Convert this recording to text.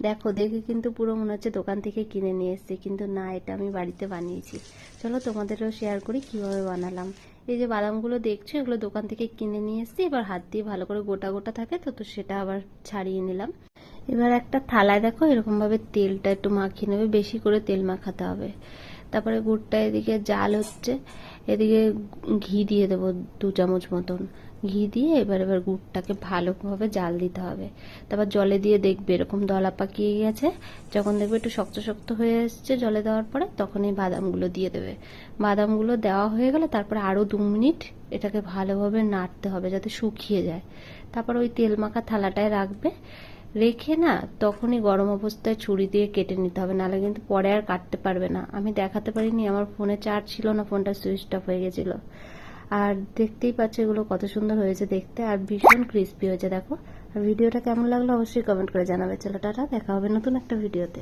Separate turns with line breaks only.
দেখো দেখে কিন্তু পুরো মনে হচ্ছে দোকান থেকে কিনে নিয়ে এসেছি, কিন্তু না, এটা আমি বাড়িতে বানিয়েছি। চলো তোমাদেরও শেয়ার করি কিভাবে বানালাম। এই যে বাদামগুলো দেখছো, এগুলো দোকান থেকে কিনে নিয়ে এসেছি। এবার হাত দিয়ে ভালো করে গোটা গোটা থাকে তো তো সেটা আবার ছাড়িয়ে নিলাম। এবার একটা থালায় দেখো এরকম ভাবে তেলটা একটু মাখিয়ে নেবে, বেশি করে তেল মাখাতে হবে। তারপরে গুড়টা এদিকে জাল হচ্ছে, এদিকে ঘি দিয়ে দেবো 2 চামচ মতন। ঘি দিয়ে এবার গুড়টাকে ভালোভাবে জাল দিতে হবে। তারপর জলে দিয়ে দেখবে এরকম দলা পাকিয়ে গেছে। যখন দেখবে একটু শক্ত শক্ত হয়ে এসছে জলে দেওয়ার পরে, তখন এই বাদামগুলো দিয়ে দেবে। বাদামগুলো দেওয়া হয়ে গেলে তারপরে আরও 2 মিনিট এটাকে ভালোভাবে নাড়তে হবে যাতে শুকিয়ে যায়। তারপর ওই তেল মাখা থালাটায় রাখবে, রেখে না তখনই গরম অবস্থায় ছুরি দিয়ে কেটে নিতে হবে, নাহলে কিন্তু পরে আর কাটতে পারবে না। আমি দেখাতে পারিনি, আমার ফোনে চার্জ ছিল না, ফোনটা সুইচ অফ হয়ে গেছিল। আর দেখতেই পাচ্ছ এগুলো কত সুন্দর হয়েছে দেখতে, আর ভীষণ ক্রিস্পি হয়েছে দেখো। আর ভিডিওটা কেমন লাগলো অবশ্যই কমেন্ট করে জানাবে। চলো টাটা, দেখা হবে নতুন একটা ভিডিওতে।